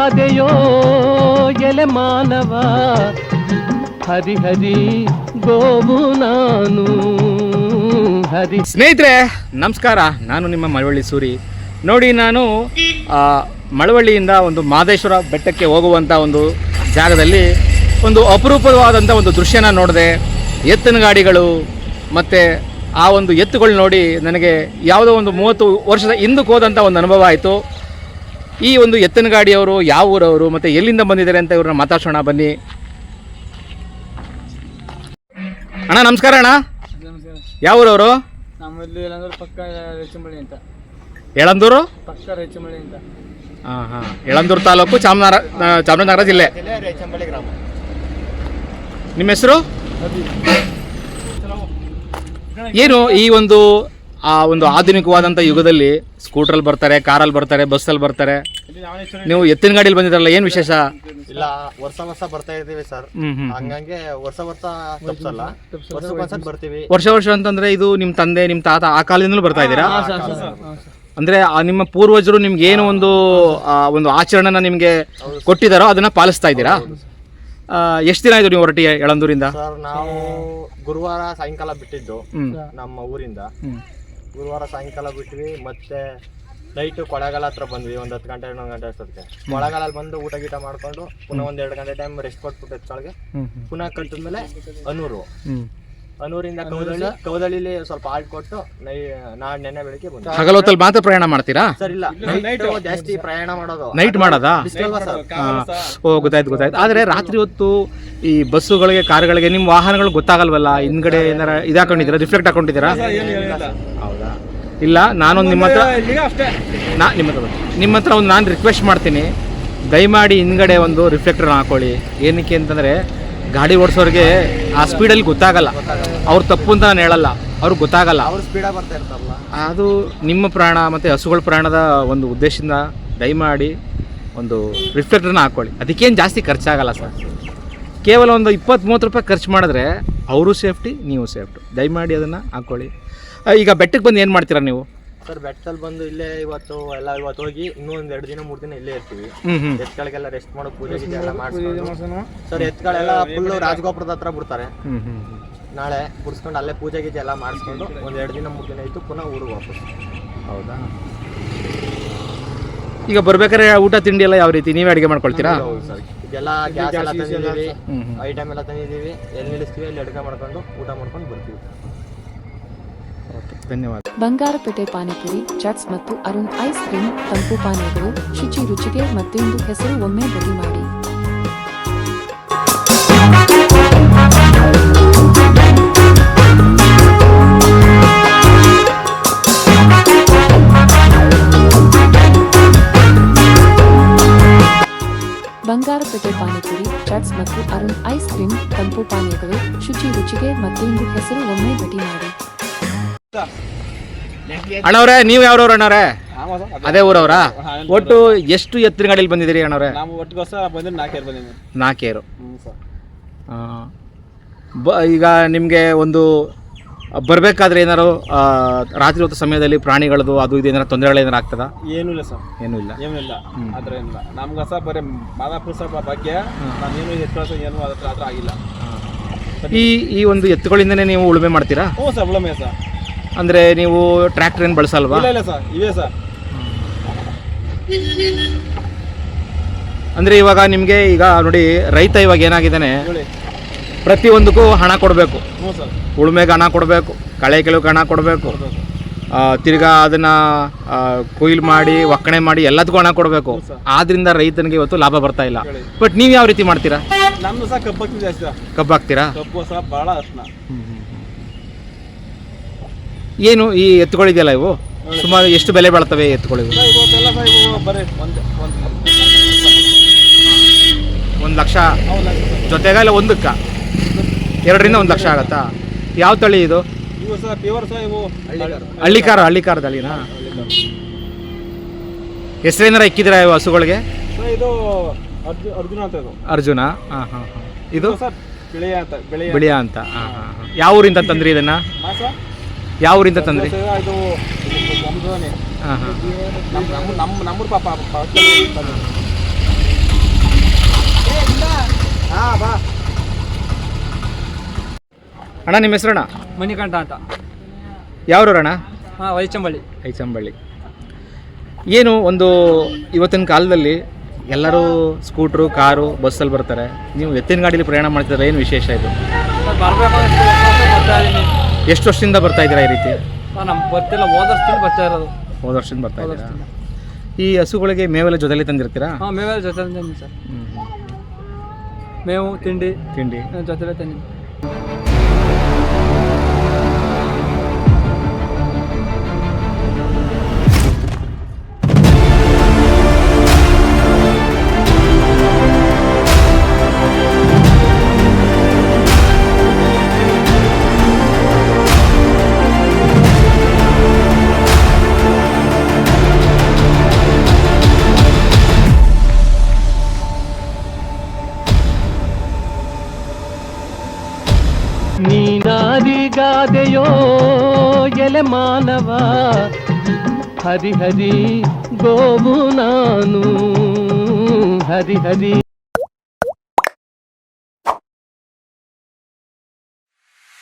ತಿಳಿಯಾದೆಯೋ ಎಲೆ ಮಾನವ, ಹರಿಹರಿ ಗೋವು ನಾನು ಹರಿ. ಸ್ನೇಹಿತರೆ ನಮಸ್ಕಾರ, ನಾನು ನಿಮ್ಮ ಮಳವಳ್ಳಿ ಸೂರಿ. ನೋಡಿ, ನಾನು ಮಳವಳ್ಳಿಯಿಂದ ಒಂದು ಮಾದೇಶ್ವರ ಬೆಟ್ಟಕ್ಕೆ ಹೋಗುವಂಥ ಒಂದು ಜಾಗದಲ್ಲಿ ಒಂದು ಅಪರೂಪವಾದಂಥ ಒಂದು ದೃಶ್ಯನ ನೋಡಿದೆ. ಎತ್ತಿನ ಗಾಡಿಗಳು ಮತ್ತು ಆ ಒಂದು ಎತ್ತುಗಳು ನೋಡಿ ನನಗೆ ಯಾವುದೋ ಒಂದು 30 ವರ್ಷದ ಹಿಂದಕ್ಕೆ ಹೋದಂಥ ಒಂದು ಅನುಭವ ಆಯಿತು. ಈ ಒಂದು ಎತ್ತಿನ ಗಾಡಿಯವರು ಯಾವ ಊರವರು ಮತ್ತು ಎಲ್ಲಿಂದ ಬಂದಿದ್ದಾರೆ ಅಂತ ಇವ್ರನ್ನ ಮಾತಾಡ್ಸೋಣ ಬನ್ನಿ. ಅಣ್ಣ ನಮಸ್ಕಾರ. ಅಣ್ಣ ಯಾವ ಊರವರು? ನಮ್ಮಲ್ಲಿ ಯಳಂದೂರು ಪಕ್ಕ ರೇಚಂಬಳ್ಳಿ ಅಂತ. ಯಳಂದೂರು ಪಕ್ಕ ರೇಚಂಬಳ್ಳಿ ಅಂತ. ಹಾಂ ಹಾಂ, ಯಳಂದೂರು ತಾಲೂಕು, ಚಾಮರಾಜನಗರ ಜಿಲ್ಲೆ. ರೇಚಂಬಳ್ಳಿ ಗ್ರಾಮ. ನಿಮ್ಮ ಹೆಸರು ಏನು? ಈ ಒಂದು ಆಧುನಿಕವಾದಂಥ ಯುಗದಲ್ಲಿ ಸ್ಕೂಟ್ರಲ್ಲಿ ಬರ್ತಾರೆ, ಕಾರಲ್ಲಿ ಬರ್ತಾರೆ, ಬಸ್ಸಲ್ಲಿ ಬರ್ತಾರೆ. ನೀವು ಎತ್ತಿನ ಗಾಡಿಯಲ್ಲಿ ಬಂದಿದ್ರಲ್ಲ, ಏನು ವಿಶೇಷ? ಇಲ್ಲ, ವರ್ಷ ಬರ್ತಾ ಇದ್ದೀವಿ ಸರ್. ಹಂಗಂಗೆ ವರ್ಷ ತಪ್ಸಲ್ಲ, ವರ್ಷಕ್ಕೊಂದ್ಸತಿ ಬರ್ತೀವಿ. ವರ್ಷ ಅಂತಂದ್ರೆ ಇದು ನಿಮ್ಮ ತಂದೆ ನಿಮ್ಮ ತಾತ ಆ ಕಾಲದಿಂದಲೂ ಬರ್ತಾ ಇದ್ದೀರಾ? ಅಂದ್ರೆ ನಿಮ್ಮ ಪೂರ್ವಜರು ನಿಮ್ಗೆ ಏನು ಒಂದು ಆಚರಣೆನ ನಿಮ್ಗೆ ಕೊಟ್ಟಿದ್ದಾರೋ ಅದನ್ನ ಪಾಲಿಸ್ತಾ ಇದ್ದೀರಾ? ಎಷ್ಟು ದಿನ ಆಯ್ತು ನೀವು ಹೊರಟಿ ಯಳಂದೂರಿಂದ? ಸರ್, ನಾವು ಗುರುವಾರ ಸಾಯಂಕಾಲ ಬಿಟ್ಟಿದ್ದು ನಮ್ಮ ಊರಿಂದ. ಗುರುವಾರ ಸಾಯಂಕಾಲ ಬಿಟ್ವಿ, ಮತ್ತೆ ನೈಟ್ ಕೊಳ್ಳೇಗಾಲ ಹತ್ರ ಬಂದ್ವಿ. 10 ಗಂಟೆ 11 ಗಂಟೆ ಅಷ್ಟೊತ್ತಿಗೆ ಕೊಳ್ಳೇಗಾಲಲ್ಲಿ ಬಂದು ಊಟ ಗೀಟ ಮಾಡ್ಕೊಂಡು ಪುನಃ 1-2 ಗಂಟೆ ಟೈಮ್ ರೆಸ್ಟ್ ಕೊಟ್ಬಿಟ್ಟು ಎತ್ತೊಳಗೆ ಪುನಃ ಕಟ್ಟಿದ್ಮೇಲೆ ಅನೂರಿಂದ ಕೌದಳ್ಳಿಲಿ ಸ್ವಲ್ಪ ಹಾಲ್ಟ್ ಕೊಟ್ಟು ನೆನ್ನೆ ಬೆಳಿಗ್ಗೆ ಬಂದ್ವಿ. ಹಗಲೊತ್ತಲ್ಲಿ ಮಾತ್ರ ಪ್ರಯಾಣ ಮಾಡ್ತೀರಾ? ಸರ್ ಇಲ್ಲ, ನೈಟ್ ಜಾಸ್ತಿ ಪ್ರಯಾಣ ಮಾಡೋದು. ನೈಟ್ ಮಾಡೋದಾ? ಓ, ಗೊತ್ತಾಯ್ತು. ಆದ್ರೆ ರಾತ್ರಿ ಹೊತ್ತು ಈ ಬಸ್ಸುಗಳಿಗೆ, ಕಾರುಗಳಿಗೆ ನಿಮ್ಮ ವಾಹನಗಳು ಗೊತ್ತಾಗಲ್ವಲ್ಲ? ಹಿಂದ್ಗಡೆ ಏನಾರ ಇದಾಕೊಂಡಿದ್ದೀರಾ, ರಿಫ್ಲೆಕ್ಟ್ ಹಾಕೊಂಡಿದ್ದೀರಾ? ಹೌದಾ? ಇಲ್ಲ, ನಾನೊಂದು ನಿಮ್ಮ ಹತ್ರ ಒಂದು ನಾನು ರಿಕ್ವೆಸ್ಟ್ ಮಾಡ್ತೀನಿ, ದಯಮಾಡಿ ಹಿಂದ್ಗಡೆ ಒಂದು ರಿಫ್ಲೆಕ್ಟರ್ ಹಾಕೊಳ್ಳಿ. ಏನಕ್ಕೆ ಅಂತಂದರೆ ಗಾಡಿ ಓಡಿಸೋರಿಗೆ ಆ ಸ್ಪೀಡಲ್ಲಿ ಗೊತ್ತಾಗಲ್ಲ. ಅವ್ರು ತಪ್ಪು ಅಂತ ನಾನು ಹೇಳಲ್ಲ, ಅವ್ರಿಗೆ ಗೊತ್ತಾಗಲ್ಲ. ಅವ್ರು ಸ್ಪೀಡಾಗಿ ಬರ್ತಾ ಇರ್ತಾರಲ್ಲ, ಅದು ನಿಮ್ಮ ಪ್ರಾಣ ಮತ್ತು ಹಸುಗಳ ಪ್ರಾಣದ ಒಂದು ಉದ್ದೇಶದಿಂದ ದಯಮಾಡಿ ಒಂದು ರಿಫ್ಲೆಕ್ಟರ್ನ ಹಾಕ್ಕೊಳ್ಳಿ. ಅದಕ್ಕೇನು ಜಾಸ್ತಿ ಖರ್ಚಾಗಲ್ಲ ಸರ್. ಕೇವಲ ಒಂದು 20-30 ರೂಪಾಯಿ ಖರ್ಚು ಮಾಡಿದ್ರೆ ಅವರು ಸೇಫ್ಟಿ, ನೀವು ಸೇಫ್ಟಿ. ದಯಮಾಡಿ ಅದನ್ನು ಹಾಕ್ಕೊಳ್ಳಿ. ಈಗ ಬೆಟ್ಟಕ್ಕೆ ಬಂದು ಏನು ಮಾಡ್ತೀರಾ ನೀವು? ಸರ್, ಬೆಟ್ಟದಲ್ಲಿ ಬಂದು ಇಲ್ಲೇ ಇವತ್ತು ಹೋಗಿ ಇನ್ನೂ 1-2 ದಿನ 3 ದಿನ ಇಲ್ಲೇ ಇರ್ತೀವಿ. ಎತ್ಗಳಿಗೆಲ್ಲ ರೆಸ್ಟ್ ಮಾಡೋ, ಪೂಜೆ ಗೀಜೆ ಎಲ್ಲ ಮಾಡಿಸ್ಕೊಂಡು ಸರ್, ಎತ್ಗಳೆಲ್ಲ ಫುಲ್ ರಾಜಗೋಪುರದ ಹತ್ರ ಬಿಡ್ತಾರೆ. ನಾಳೆ ಬಿಡಿಸ್ಕೊಂಡು ಅಲ್ಲೇ ಪೂಜೆ ಗೀಜೆ ಎಲ್ಲ ಮಾಡಿಸ್ಕೊಂಡು 1-2 ದಿನ 3 ದಿನ ಇತ್ತು, ಪುನಃ ಊರಿಗೆ ವಾಪಸ್. ಹೌದಾ? ಈಗ ಬರ್ಬೇಕಾದ್ರೆ ಊಟ ತಿಂಡಿ ಎಲ್ಲ ಯಾವ ರೀತಿ ನೀವೇ ಅಡುಗೆ ಮಾಡ್ಕೊಳ್ತೀರಾ? ಹೌದು ಸರ್, ಇದೆಲ್ಲ ಗ್ಯಾಸ್ ಎಲ್ಲ ತಂದಿದ್ದೀವಿ, ಐಟಮ್ ಎಲ್ಲ ತಂದಿದ್ದೀವಿ. ಎಲ್ಲಿ ನಿಲ್ಲಿಸ್ತೀವಿ ಅಲ್ಲಿ ಅಡುಗೆ ಮಾಡ್ಕೊಂಡು ಊಟ ಮಾಡ್ಕೊಂಡು ಬರ್ತೀವಿ. ಧನ್ಯವಾದ. ಬಂಗಾರಪೇಟೆ ಪಾನಿಪುರಿ, ಚಾಟ್ಸ್ ಮತ್ತು ಅರುಣ್ ಐಸ್ ಕ್ರೀಮ್ ತಂಪು ಪಾನೀಯಗಳು ಶುಚಿ ರುಚಿಗೆ ಮತ್ತೊಂದು ಹೆಸರು. ಒಮ್ಮೆ ಭೇಟಿ ಮಾಡಿ. ಬಂಗಾರಪೇಟೆ ಪಾನಿಪುರಿ, ಚಾಟ್ಸ್ ಮತ್ತು ಅರುಣ್ ಐಸ್ ಕ್ರೀಮ್ ತಂಪು ಪಾನೀಯಗಳು ಶುಚಿ ರುಚಿಗೆ ಮತ್ತೊಂದು ಹೆಸರು. ಒಮ್ಮೆ ಭೇಟಿ ಮಾಡಿ. ಅಣ್ಣವ್ರೆ, ನೀವು ಯಾವ್ರವ್ರು ಅಣ್ಣವ್ರೆ? ಅದೇ ಊರವ್ರಾ? ಒಟ್ಟು ಎಷ್ಟು ಎತ್ತಿನ ಗಾಡಿಯಲ್ಲಿ ಬಂದಿದ್ದೀರಿ ಅಣ್ಣವ್ರೆ? ನಾವು ಒಟ್ಟಿಗೆ ಬಂದ್ರೆ 4 ಏರ್ ಬಂದಿದ್ದೀವಿ. 4 ಏರು. ಈಗ ನಿಮಗೆ ಒಂದು ಬರಬೇಕಾದ್ರೆ ಏನಾರು ರಾತ್ರಿ ಹೊತ್ತು ಸಮಯದಲ್ಲಿ ಪ್ರಾಣಿಗಳದು ಅದು ಇದು ಏನಾರು ತೊಂದರೆಗಳು ಏನಾರು ಆಗ್ತದಾ? ಏನೂ ಇಲ್ಲ ಸರ್, ಏನೂ ಇಲ್ಲ. ಆ ಥರ ಏನಿಲ್ಲ. ನಮ್ಗೆ ಸಹ ಬರೀ ಮಾದಾಪುರ ಸಹ ಬಗ್ಗೆ ನಾನೇನು ಎತ್ಕೊಳ್ಳೋ ಏನು ಅದ್ರ ಆಗಿಲ್ಲ. ಈ ಒಂದು ಎತ್ತುಗಳಿಂದನೇ ನೀವು ಉಳುಮೆ ಮಾಡ್ತೀರಾ? ಹ್ಞೂ ಸರ್, ಉಳುಮೆ ಸರ್. ಅಂದರೆ ನೀವು ಟ್ರ್ಯಾಕ್ಟರ್ ಏನು ಬಳಸಲ್ವಾ? ಇಲ್ಲ ಸರ್, ಇವೆ ಸರ್. ಅಂದರೆ ಇವಾಗ ನಿಮಗೆ ಈಗ ನೋಡಿ, ರೈತ ಇವಾಗ ಏನಾಗಿದ್ದಾನೆ, ಪ್ರತಿಯೊಂದಕ್ಕೂ ಹಣ ಕೊಡಬೇಕು. ಉಳುಮೆಗೆ ಹಣ ಕೊಡಬೇಕು, ಕಳೆ ಕೆಲವು ಹಣ ಕೊಡಬೇಕು, ತಿರ್ಗಾ ಅದನ್ನು ಕೊಯ್ಲು ಮಾಡಿ ಒಕ್ಕಣೆ ಮಾಡಿ ಎಲ್ಲದಕ್ಕೂ ಹಣ ಕೊಡಬೇಕು. ಆದ್ರಿಂದ ರೈತನಿಗೆ ಇವತ್ತು ಲಾಭ ಬರ್ತಾ ಇಲ್ಲ. ಬಟ್ ನೀವು ಯಾವ ರೀತಿ ಮಾಡ್ತೀರಾ? ನಮ್ದು ಸಹ ಕಬ್ಬು ಹಾಕ್ತೀವಿ ಜಾಸ್ತಿ. ಕಬ್ಬು ಹಾಕ್ತೀರಾ? ಕಬ್ಬು ಸಹ ಭಾಳ ಅರ್ಶನ. ಏನು ಈ ಎತ್ತುಗಳಿದೆಯಲ್ಲ, ಇವು ಸುಮಾರು ಎಷ್ಟು ಬೆಲೆ ಬಾಳ್ತವೆ ಎತ್ತುಗಳಿವು? ಬರೀ 1 ಲಕ್ಷ ಜೊತೆಗ ಇಲ್ಲ ಒಂದಕ್ಕ? 2 ರಿಂದ 1 ಲಕ್ಷ ಆಗತ್ತಾ? ಯಾವ ತಳಿ ಇದು? ಇವು ಸಹ ಪ್ಯೂರ್ ಸಹ, ಇವು ಹಳ್ಳಿಕಾರ ತಳಿನಾ? ಹೆಸರೇನಾರ ಇಕ್ಕಿದ್ದೀರಾ ಇವು ಹಸುಗಳಿಗೆ? ಇದು ಅರ್ಜುನ ಅಂತ. ಇದು ಅರ್ಜುನ. ಹಾಂ ಹಾಂ ಹಾಂ. ಇದು ಬಿಳಿಯ ಅಂತ. ಹಾಂ ಹಾಂ ಹಾಂ. ಯಾವ ಊರಿಂದ ತಂದ್ರಿ ಇದನ್ನ? ಯಾವ ಊರಿಂದ ತಂದ್ರಿ? ಇದು ಹಾಂ ಹಾಂ. ನಮ್ಮೂರು ಪಾಪ. ಅಣ್ಣ ನಿಮ್ಮ ಹೆಸರಣ್ಣ? ಮಣಿಕಂಠ ಅಂತ. ಯಾವ್ರಣ್ಣ? ವೈಚಂಬಳ್ಳಿ. ಐಚಂಬಳ್ಳಿ. ಏನು ಒಂದು ಇವತ್ತಿನ ಕಾಲದಲ್ಲಿ ಎಲ್ಲರೂ ಸ್ಕೂಟ್ರು, ಕಾರು, ಬಸ್ಸಲ್ಲಿ ಬರ್ತಾರೆ, ನೀವು ಎತ್ತಿನ ಗಾಡೀಲಿ ಪ್ರಯಾಣ ಮಾಡ್ತಿದ್ರೆ ಏನು ವಿಶೇಷ ಇದು? ಎಷ್ಟು ವರ್ಷದಿಂದ ಬರ್ತಾ ಇದ್ದೀರಾ ಈ ರೀತಿ? ನಮ್ಗೆ ಗೊತ್ತಿಲ್ಲ, ಹೋದ ವರ್ಷದಿಂದ ಬರ್ತಾ ಇರೋದು. ಹೋದ ವರ್ಷದಿಂದ ಬರ್ತಾ ಇದ್ದೀರಾ? ಈ ಹಸುಗಳಿಗೆ ಮೇವೆಲ್ಲ ಜೊತೆಲಿ ತಂದಿರ್ತೀರಾ? ಮೇವೆಲ್ಲ ಜೊತೆ ತಂದಿದ್ದೀನಿ ಸರ್. ಮೇವು ತಿಂಡಿ ಜೊತೆಲೆ ತಂದಿದ್ದೀನಿ. ನೀನಾದಿಗಾದೆಯೋ ಎಲೆ ಮಾನವ, ಹರಿ ಹರಿ ಗೋವು ನಾನು, ಹರಿ ಹರಿ.